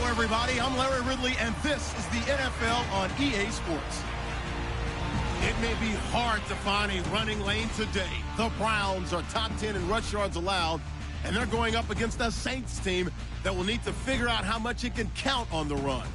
everybody. I'm Larry Ridley, and this is the NFL on EA Sports. It may be hard to find a running lane today. The Browns are top 10 in rush yards allowed, and they're going up against a Saints team that will need to figure out how much it can count on the run.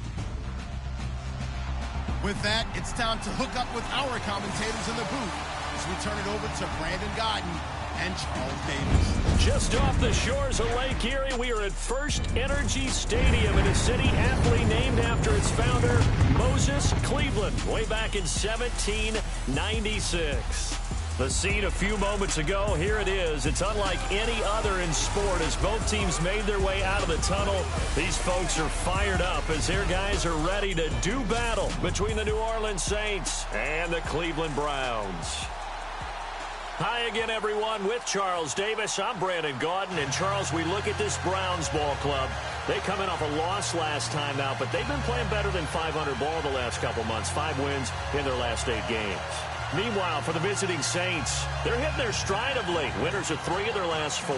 With that, it's time to hook up with our commentators in the booth as we turn it over to Brandon Godden and Charles Davis. Just off the shores of Lake Erie, we are at First Energy Stadium in a city aptly named after its founder, Moses Cleveland, way back in 1796. The scene a few moments ago, here it is. It's unlike any other in sport as both teams made their way out of the tunnel. These folks are fired up as their guys are ready to do battle between the New Orleans Saints and the Cleveland Browns. Hi again, everyone. With Charles Davis, I'm Brandon Gaudin. And, Charles, we look at this Browns ball club. They come in off a loss last time out, but they've been playing better than 500 ball the last couple months. 5 wins in their last 8 games. Meanwhile, for the visiting Saints, they're hitting their stride of late. Winners of 3 of their last 4.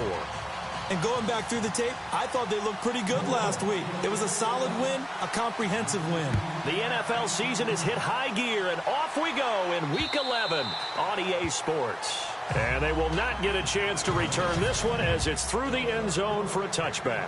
And going back through the tape, I thought they looked pretty good last week. It was a solid win, a comprehensive win. The NFL season has hit high gear, and off we go in Week 11 on EA Sports. And they will not get a chance to return this one as it's through the end zone for a touchback.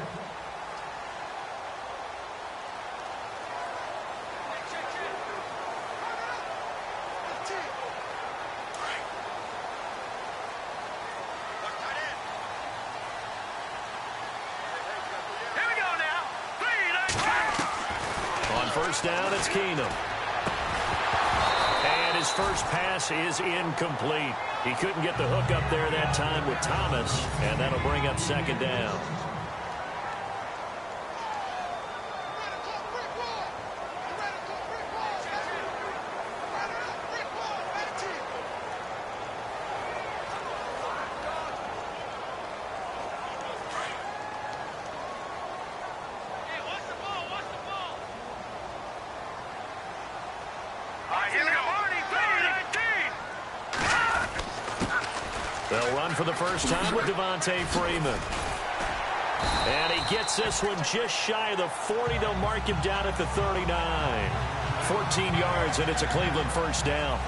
First down, it's Keenum. And his first pass is incomplete. He couldn't get the hook up there that time with Thomas, and that'll bring up second down. They'll run for the first time with Devontae Freeman. And he gets this one just shy of the 40. They'll mark him down at the 39. 14 yards, and it's a Cleveland first down.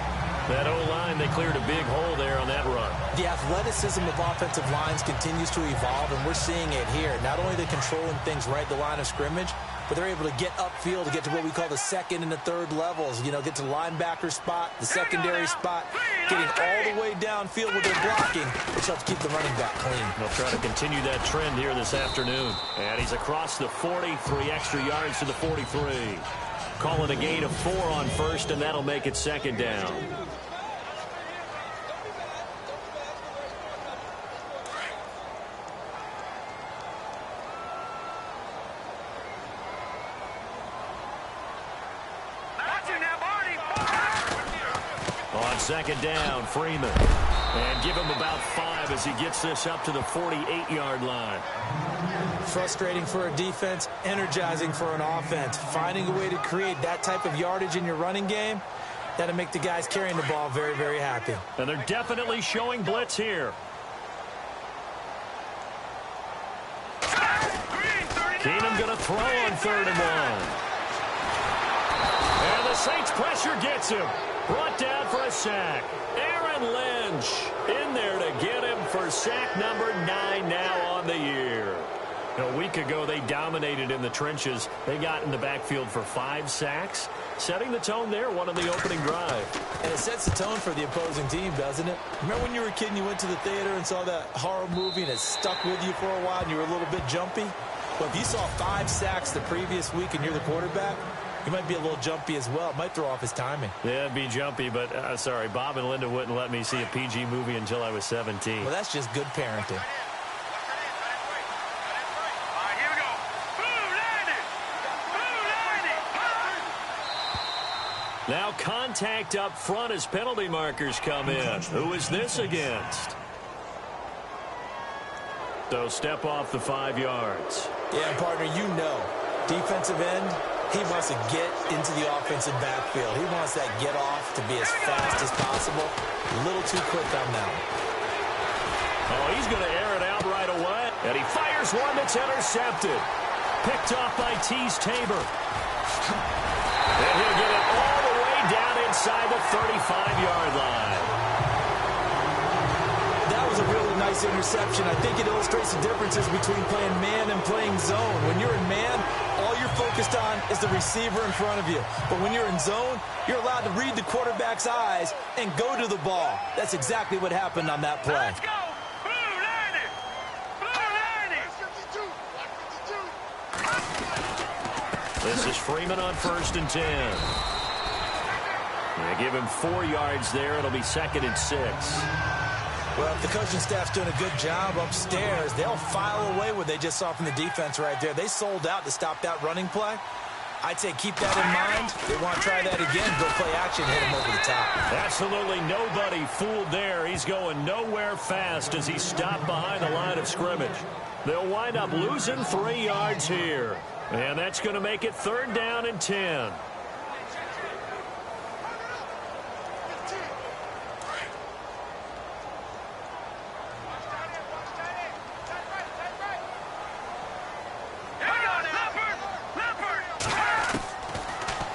That O-line, they cleared a big hole there on that run. The athleticism of offensive lines continues to evolve, and we're seeing it here. Not only are they controlling things right at the line of scrimmage, but they're able to get upfield to get to what we call the second and the third levels. You know, get to the linebacker spot, the secondary spot, getting all the way downfield with their blocking, which helps keep the running back clean. They'll try to continue that trend here this afternoon. And he's across the 40, 3 extra yards to the 43. Call it a gain of 4 on first, and that'll make it second down. On second down, Freeman. And give him about 5 as he gets this up to the 48-yard line. Frustrating for a defense, energizing for an offense. Finding a way to create that type of yardage in your running game, that'll make the guys carrying the ball very, very happy. And they're definitely showing blitz here. Keenum going to throw on 3rd and 1. And the Saints pressure gets him. Brought down for a sack. Aaron Lynch in there to get him for sack number 9 now on the year. A week ago, they dominated in the trenches. They got in the backfield for 5 sacks, setting the tone there, one on the opening drive. And it sets the tone for the opposing team, doesn't it? Remember when you were a kid and you went to the theater and saw that horror movie and it stuck with you for a while and you were a little bit jumpy? Well, if you saw 5 sacks the previous week and you're the quarterback, you might be a little jumpy as well. It might throw off his timing. Yeah, it'd be jumpy, but sorry, Bob and Linda wouldn't let me see a PG movie until I was 17. Well, that's just good parenting. Now contact up front as penalty markers come in. Who is this against? So step off the 5 yards. Yeah, partner, you know, defensive end, he wants to get into the offensive backfield. He wants that get off to be as fast as possible. A little too quick on that one. Oh, he's going to air it out right away. And he fires one that's intercepted. Picked off by Tease Tabor. And he'll get it all the way down inside the 35-yard line. That was a really nice interception. I think it illustrates the differences between playing man and playing zone. When you're in man, all you're focused on is the receiver in front of you. But when you're in zone, you're allowed to read the quarterback's eyes and go to the ball. That's exactly what happened on that play. Let's go! Blue 90! Blue 90! This is Freeman on 1st and 10. They give him 4 yards there. It'll be 2nd and 6. Well, if the coaching staff's doing a good job upstairs, they'll file away what they just saw from the defense right there. They sold out to stop that running play. I'd say keep that in mind. They want to try that again, go play action, hit him over the top. Absolutely nobody fooled there. He's going nowhere fast as he stopped behind the line of scrimmage. They'll wind up losing 3 yards here. And that's going to make it 3rd down and 10.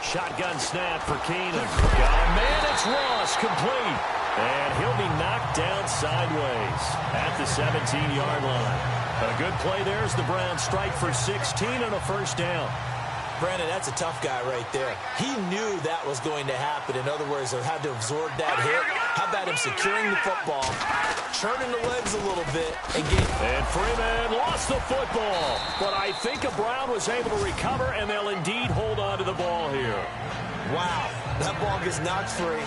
Shotgun snap for Keenan. Got a man, it's Ross, complete. And he'll be knocked down sideways at the 17-yard line. A good play there as the Browns strike for 16 and a 1st down. Brandon, that's a tough guy right there. He knew that was going to happen. In other words, he had to absorb that hit. How about him securing the football, churning the legs a little bit, and Freeman lost the football. But I think a Brown was able to recover, and they'll indeed hold on to the ball here. Wow, that ball gets knocked free,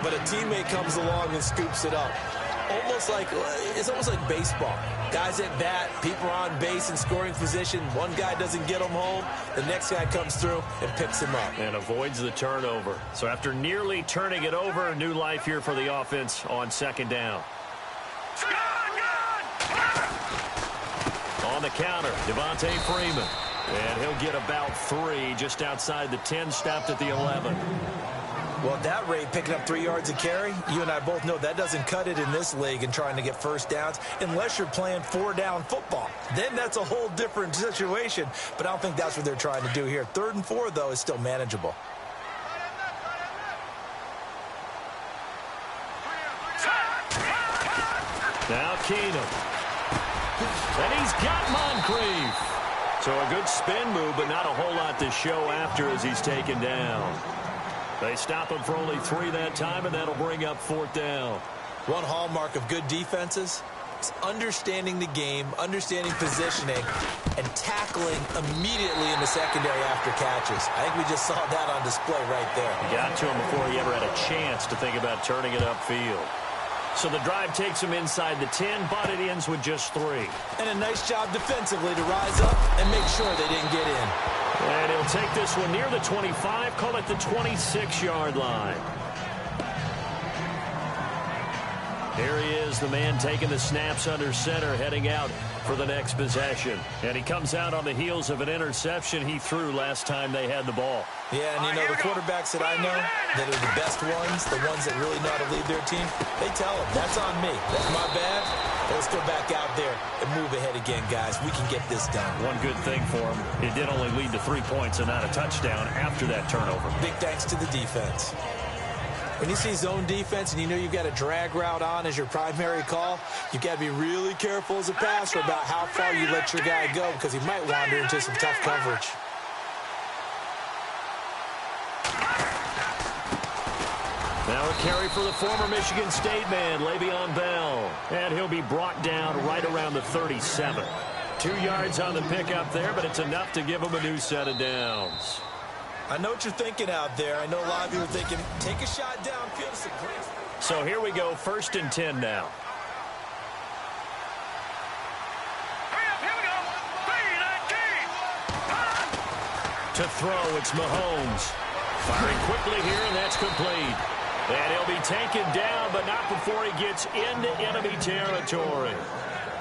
but a teammate comes along and scoops it up. It's almost like baseball. Guys at bat, people are on base in scoring position. One guy doesn't get him home. The next guy comes through and picks him up. And avoids the turnover. So after nearly turning it over, new life here for the offense on 2nd down. On the counter, Devontae Freeman. And he'll get about 3 just outside the 10, stopped at the 11. Well, at that rate, picking up 3 yards a carry, you and I both know that doesn't cut it in this league and trying to get 1st downs unless you're playing 4-down football. Then that's a whole different situation, but I don't think that's what they're trying to do here. 3rd and 4, though, is still manageable. Now Keenum. And he's got Moncrief. So a good spin move, but not a whole lot to show after as he's taken down. They stop him for only 3 that time, and that'll bring up 4th down. One hallmark of good defenses is understanding the game, understanding positioning, and tackling immediately in the secondary after catches. I think we just saw that on display right there. He got to him before he ever had a chance to think about turning it upfield. So the drive takes him inside the 10, but it ends with just 3. And a nice job defensively to rise up and make sure they didn't get in. And he'll take this one near the 25, call it the 26-yard line. Here he is, the man taking the snaps under center, heading out for the next possession. And he comes out on the heels of an interception he threw last time they had the ball. Yeah, and you know, the quarterbacks that I know that are the best ones, the ones that really know how to lead their team, they tell them, that's on me. That's my bad. Let's go back out there and move ahead again, guys. We can get this done. One good thing for him, it did only lead to 3 points and not a touchdown after that turnover. Big thanks to the defense. When you see zone defense and you know you've got a drag route on as your primary call, you've got to be really careful as a passer about how far you let your guy go because he might wander into some tough coverage. Now a carry for the former Michigan State man, Le'Veon Bell. And he'll be brought down right around the 37. 2 yards on the pickup there, but it's enough to give him a new set of downs. I know what you're thinking out there. I know a lot of you are thinking, take a shot downfield. So here we go, 1st and 10 now. To throw, it's Mahomes. Firing quickly here, and that's complete. And he'll be taken down, but not before he gets into enemy territory.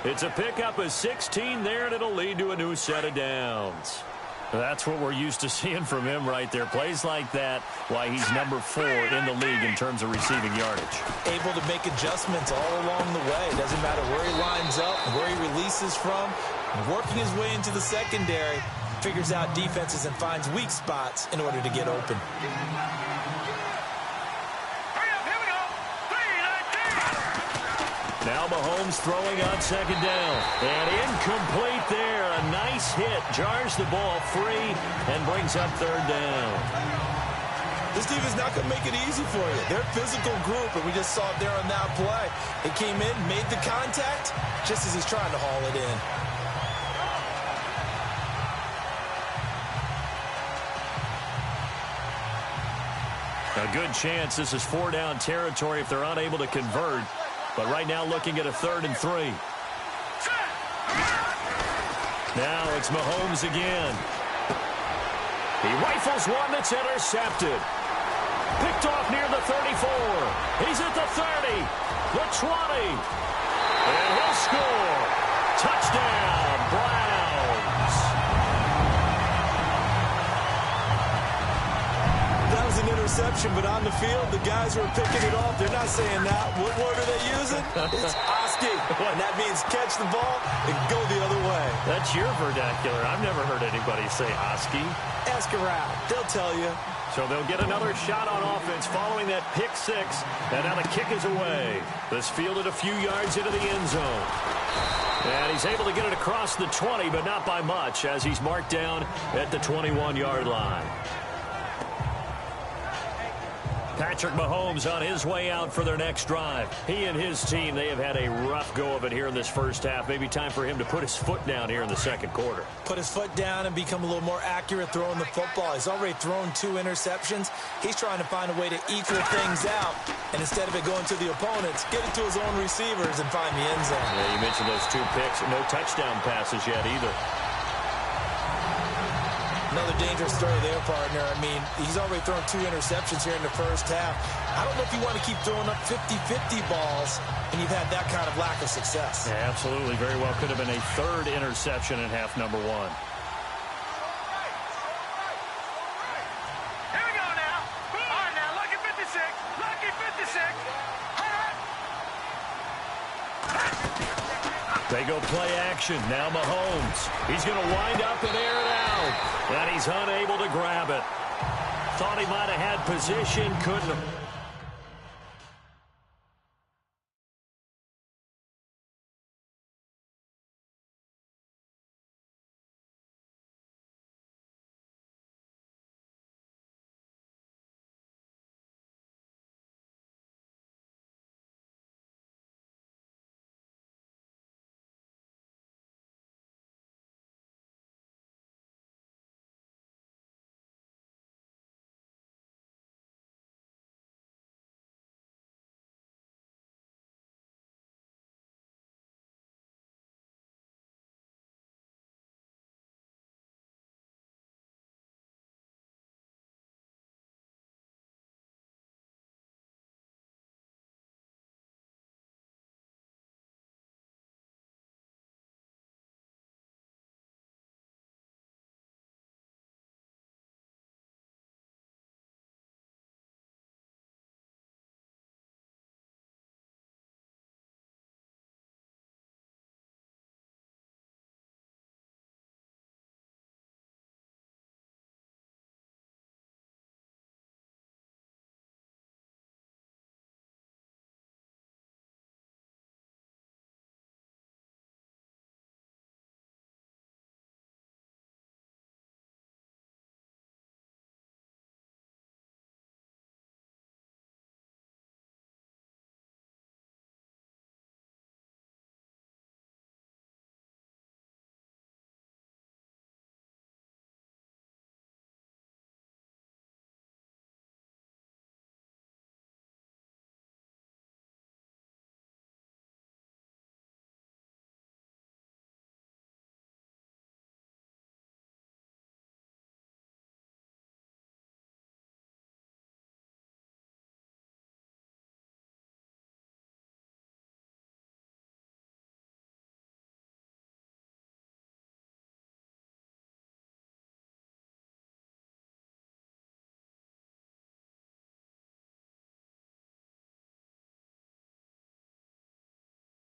It's a pickup of 16 there, and it'll lead to a new set of downs. That's what we're used to seeing from him right there. Plays like that, why he's number 4 in the league in terms of receiving yardage. Able to make adjustments all along the way. Doesn't matter where he lines up, where he releases from. Working his way into the secondary. figures out defenses and finds weak spots in order to get open. Now Mahomes throwing on second down. And incomplete there. A nice hit. Jars the ball free and brings up third down. This team is not going to make it easy for you. They're a physical group, and we just saw it there on that play. They came in, made the contact, just as he's trying to haul it in. A good chance this is 4-down territory if they're unable to convert. But right now looking at a 3rd and 3. Now it's Mahomes again. He rifles one that's intercepted. Picked off near the 34. He's at the 30. The 20. And he'll score. Touchdown, Browns. That was an interception, but on the field, the guys who are picking it off, they're not saying that. What word are they using? It's Oski. And that means catch the ball and go the other way. That's your vernacular. I've never heard anybody say Oski. Ask around. They'll tell you. So they'll get another shot on offense following that pick 6. And now the kick is away. This fielded a few yards into the end zone. And he's able to get it across the 20, but not by much, as he's marked down at the 21-yard line. Patrick Mahomes on his way out for their next drive. He and his team, they have had a rough go of it here in this first half. Maybe time for him to put his foot down here in the second quarter. Put his foot down and become a little more accurate throwing the football. He's already thrown 2 interceptions. He's trying to find a way to equal things out. And instead of it going to the opponents, get it to his own receivers and find the end zone. Yeah, you mentioned those 2 picks. No touchdown passes yet either. Another dangerous throw there, partner. I mean, he's already thrown 2 interceptions here in the first half. I don't know if you want to keep throwing up 50-50 balls and you've had that kind of lack of success. Yeah, absolutely. Very well could have been a 3rd interception in half number 1. Here we go now. All right, now, lucky 56. Lucky 56. They go play action. Now Mahomes. He's going to wind up and air it out. And he's unable to grab it. Thought he might have had position. Couldn't.